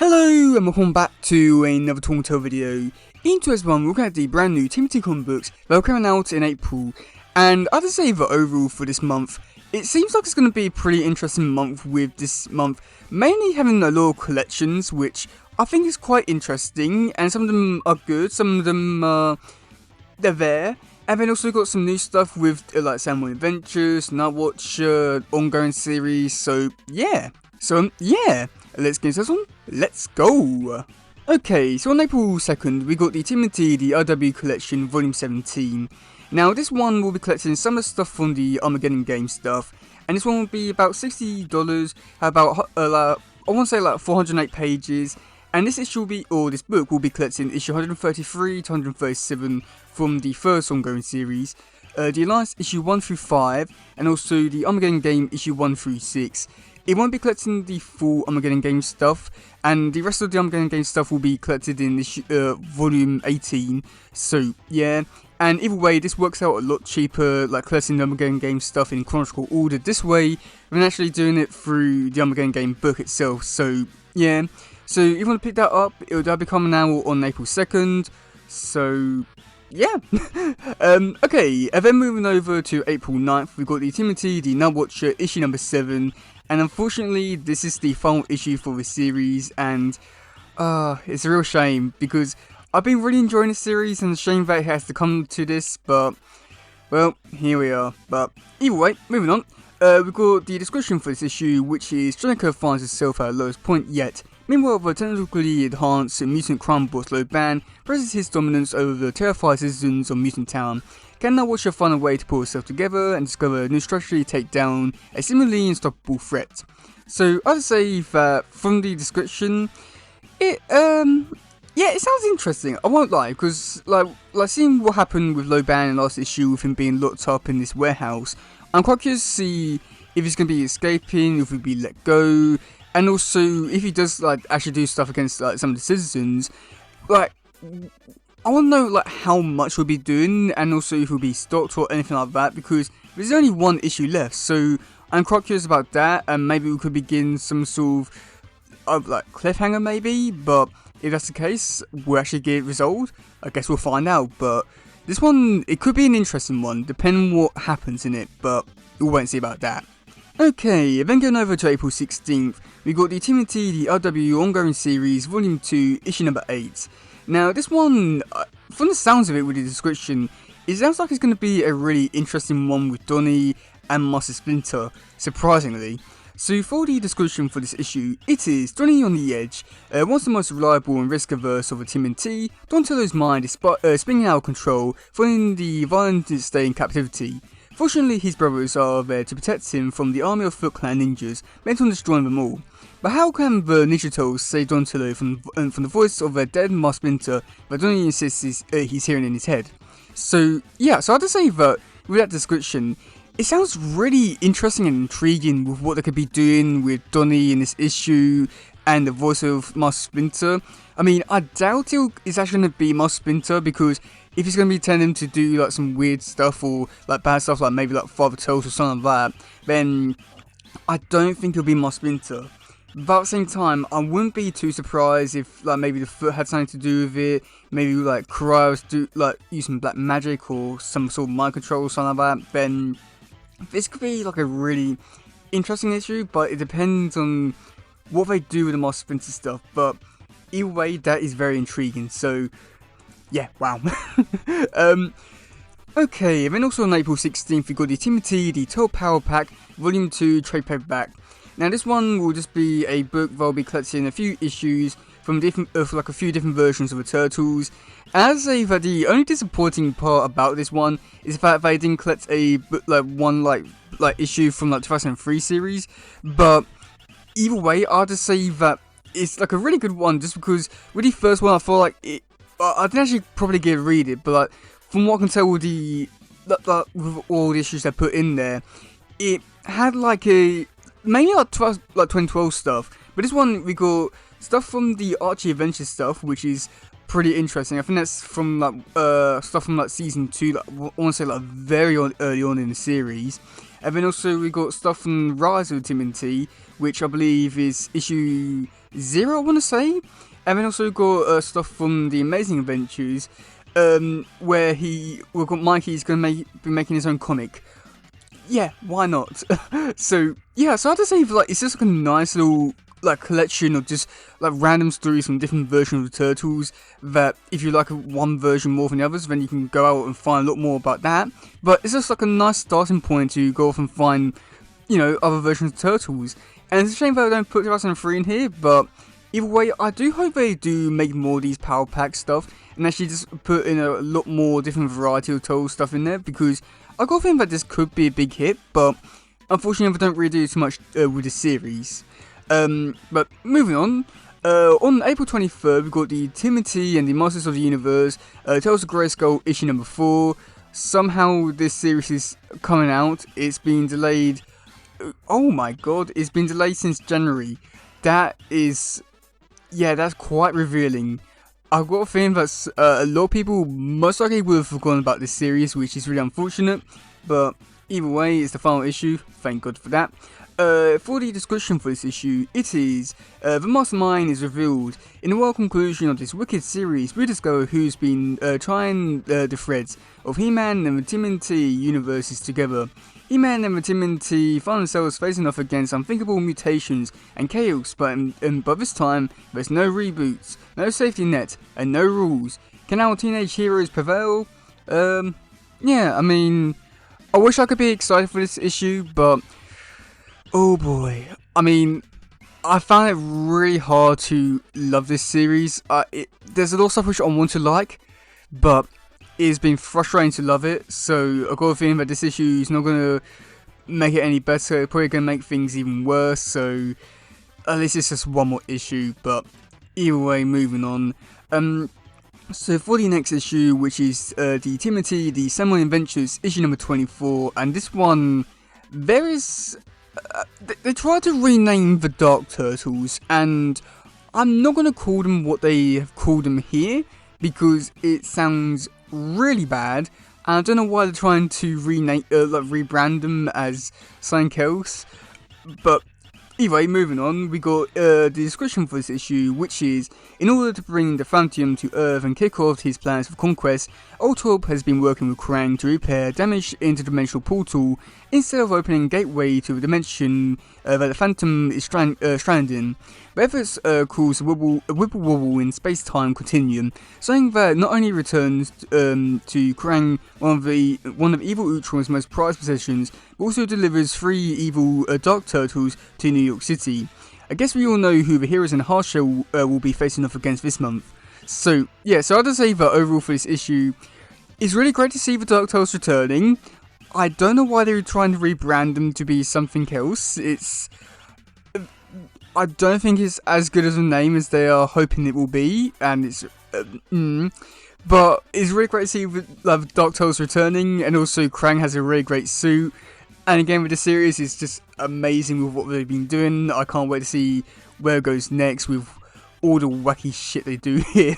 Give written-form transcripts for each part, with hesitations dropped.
Hello and welcome back to another Toronto video. In today's one, we're looking at the brand new Timothy comic books that are coming out in April. And I have to say that overall for this month, it seems like it's going to be a pretty interesting month with this month. Mainly having a lot of collections, which I think is quite interesting. And some of them are good, some of them they're there. And then also got some new stuff with like Samuel Adventures, Nightwatch, ongoing series. So yeah, let's get into this one. Let's go! Okay, so on April 2nd, we got the Timothy, the RW Collection, Volume 17. Now, this one will be collecting some of the stuff from the Armageddon game stuff, and this one will be about $60, about, I want to say like 408 pages, and this issue will be, or this book will be collecting issue 133 to 137 from the first ongoing series, the Alliance issue 1 through 5, and also the Armageddon game issue 1 through 6. It won't be collecting the full Armageddon game stuff, and the rest of the Armageddon game stuff will be collected in this volume 18. So yeah, and either way, this works out a lot cheaper, like collecting the Armageddon game stuff in chronological order this way, than actually doing it through the Armageddon game book itself. So yeah, so if you want to pick that up, that'll be coming out on April 2nd. So yeah. Okay, and then moving over to April 9th, we've got the Timothy, the Nightwatch issue number 7. And unfortunately, this is the final issue for the series, and it's a real shame, because I've been really enjoying the series, and it's a shame that it has to come to this, but, well, here we are. But either way, moving on, we've got the description for this issue, which is Jonica finds herself at her lowest point yet. Meanwhile, the technically enhanced mutant crime boss Loban presses his dominance over the terrified citizens of Mutant Town. Can Nightwatch find a way to pull herself together and discover a new strategy to take down a seemingly unstoppable threat? So I'd say that from the description, it sounds interesting. I won't lie, because like seeing what happened with Loban in the last issue with him being locked up in this warehouse, I'm quite curious to see if he's gonna be escaping, if he'll be let go, and also if he does like actually do stuff against like some of the citizens. Like, I want to know like how much we'll be doing, and also if we'll be stopped or anything like that, because there's only one issue left, so I'm quite curious about that, and maybe we could begin some sort of like cliffhanger maybe. But if that's the case, we'll actually get it resolved. I guess we'll find out. But this one, it could be an interesting one, depending on what happens in it, but we'll wait and see about that. Okay, then going over to April 16th, we got the Timothy, the RW ongoing series, Volume 2, issue number 8. Now, this one, from the sounds of it with the description, it sounds like it's going to be a really interesting one with Donnie and Master Splinter, surprisingly. So, for the description for this issue, it is Donnie on the edge. Once the most reliable and risk-averse of a TMNT, Donatello's mind is spinning out of control, following the violent stay in captivity. Fortunately, his brothers are there to protect him from the army of Foot Clan ninjas, bent on destroying them all. But how can the Ninja Turtles save Donatello from the voice of their dead Master Splinter that Donnie insists he's hearing in his head? So yeah, so I have to say that with that description, it sounds really interesting and intriguing with what they could be doing with Donnie in this issue and the voice of Master Splinter. I mean, I doubt it's actually going to be Master Splinter, because if he's going to be telling him to do like some weird stuff or like bad stuff, like maybe like Father Turtles or something like that, then I don't think it'll be Master Splinter. But at the same time, I wouldn't be too surprised if like maybe the Foot had something to do with it. Maybe like Cryos do like using black magic or some sort of mind control or something like that. Then this could be like a really interesting issue, but it depends on what they do with the Master Splinter stuff. But either way, that is very intriguing. So yeah, wow. Okay, and then also on April 16th, we got the Timothy, the 12 Power Pack, Volume 2, trade paperback. Now this one will just be a book that will be collecting a few issues from different, like a few different versions of the Turtles. And I'd say that the only disappointing part about this one is the fact that they didn't collect a book, like one like issue from like 2003 series. But either way, I'll just say that it's like a really good one, just because with the first one I felt like it. I didn't actually probably get to read it, but like, from what I can tell with with all the issues they put in there, it had like mainly like 2012 stuff. But this one we got stuff from the Archie Adventure stuff, which is pretty interesting. I think that's from like stuff from like season 2, like I want to say like very early on in the series. And then also we got stuff from Rise of Timothy, which I believe is issue 0, I want to say. And then also got stuff from The Amazing Adventures, where we've got Mikey's going to be making his own comic. Yeah, why not? So I have to say, like, it's just like a nice little like collection of just like random stories from different versions of the Turtles, that if you like one version more than the others, then you can go out and find a lot more about that. But it's just like a nice starting point to go off and find, other versions of Turtles. And it's a shame that I don't put 2003 in here, but either way, I do hope they do make more of these Power Pack stuff and actually just put in a lot more different variety of Turtle stuff in there, because I got a feeling that this could be a big hit, but unfortunately they don't really do too much with the series. But moving on April 23rd, we got the Timothy and the Masters of the Universe, Tales of Grayskull issue number 4. Somehow this series is coming out. It's been delayed. Oh my god, it's been delayed since January. That's quite revealing. I've got a feeling that a lot of people most likely would have forgotten about this series, which is really unfortunate. But either way, it's the final issue. Thank God for that. For the description for this issue, it is, the Mastermind is revealed. In the world conclusion of this wicked series, we discover who's been trying the threads of He-Man and the TMNT universes together. He-Man and the TMNT find themselves facing off against unthinkable mutations and chaos, but this time, there's no reboots, no safety net, and no rules. Can our teenage heroes prevail? I wish I could be excited for this issue, but oh boy. I found it really hard to love this series. There's a lot of stuff which I want to like, but it's been frustrating to love it. So I've got a feeling that this issue is not going to make it any better. It's probably going to make things even worse. So at least it's just one more issue. But either way, moving on. So for the next issue, which is the Timothy, the Samurai Adventures, issue number 24, and this one, there is. They tried to rename the Dark Turtles, and I'm not going to call them what they have called them here, because it sounds really bad, and I don't know why they're trying to rebrand them as something else. But anyway, moving on, we got the description for this issue, which is, in order to bring the Phantom to Earth and kick off his plans for conquest, Ultrop has been working with Krang to repair damaged interdimensional portal instead of opening a gateway to a dimension that the Phantom is stranded in. The efforts cause a wibble-wobble in space-time continuum, something that not only returns to Krang one of Evil Ultron's most prized possessions, but also delivers 3 evil Dark Turtles to New York City. I guess we all know who the heroes in the Hard Shell will be facing off against this month. So I have to say that overall for this issue, it's really great to see the Dark Turtles returning. I don't know why they were trying to rebrand them to be something else. I don't think it's as good as a name as they are hoping it will be, and it's but it's really great to see the Dark Turtles returning, and also Krang has a really great suit. And again, with the series, it's just amazing with what they've been doing. I can't wait to see where it goes next with all the wacky shit they do here.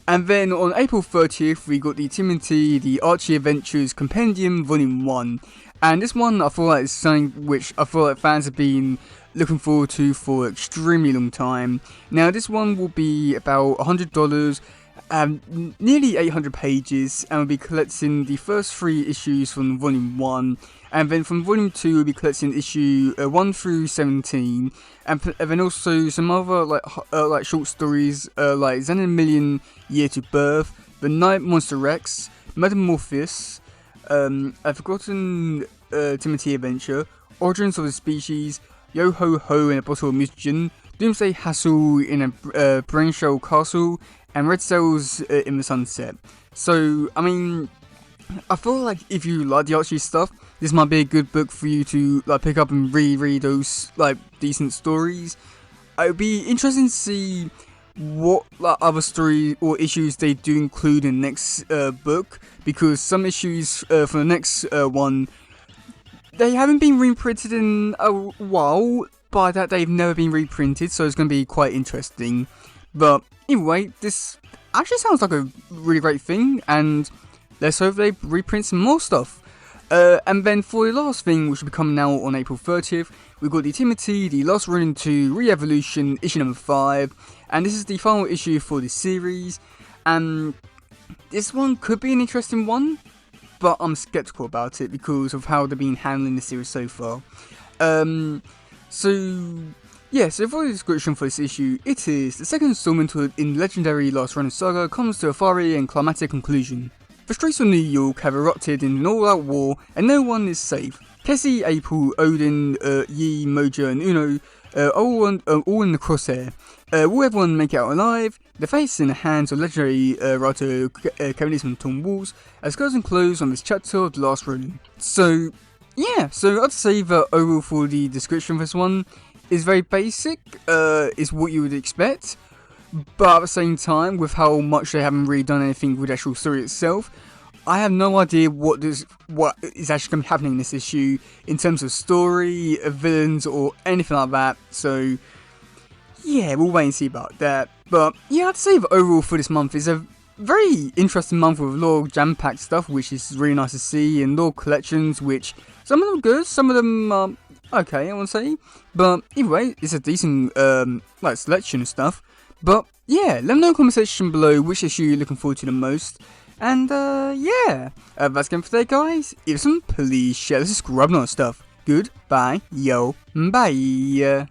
And then on April 30th, we got the Timothy, the Archie Adventures Compendium Volume 1. And this one, I feel like is something which I feel like fans have been looking forward to for an extremely long time. Now, this one will be about $100, nearly 800 pages, and we'll be collecting the first 3 issues from Volume 1. And then from Volume 2, we'll be collecting issue 1 through 17. And then also some other like short stories, like Xenomillion Year to Birth, The Night Monster Rex, Metamorphosis, I've forgotten Timothy Adventure, Origins of the Species, Yo Ho Ho in a Bottle of Mutagen, Doomsday Hassle in a Brain Shell Castle, and Red Cells in the Sunset. So, I feel like if you like the Archie stuff, this might be a good book for you to pick up and reread those decent stories. It would be interesting to see what other story or issues they do include in the next book, because some issues for the next one, they haven't been reprinted in a while. By that, they've never been reprinted, so it's going to be quite interesting. But anyway, this actually sounds like a really great thing, and let's hope they reprint some more stuff. And then for the last thing, which will be coming out on April 30th, we've got the Timothy, the Last Ronin 2 Re-Evolution, issue number 5, and this is the final issue for this series, and this one could be an interesting one, but I'm skeptical about it because of how they've been handling the series so far. So for the description for this issue, it is the second installment in the legendary Last Ronin saga comes to a fiery and climatic conclusion. The streets of New York have erupted in an all-out war, and no one is safe. Tessie, April, Odin, Yi, Mojo, and Uno are all in the crosshair. Will everyone make it out alive? The face in the hands of legendary writer Kevin Tom Walls as goes and close on this chapter of The Last Ronin. So I'd say that overall for the description for this one is very basic, is what you would expect, but at the same time, with how much they haven't really done anything with the actual story itself, I have no idea what is actually going to be happening in this issue in terms of story, villains, or anything like that. So yeah, we'll wait and see about that. But yeah, I'd say that overall for this month is a very interesting month with a lot of jam-packed stuff, which is really nice to see, and a lot of collections, which some of them are good, some of them are okay, I want to say. But either way, it's a decent selection of stuff. But yeah, let me know in the comment section below which issue you're looking forward to the most. And that's game for today, guys. If some, please share this scrubbing on stuff. Goodbye, yo, bye.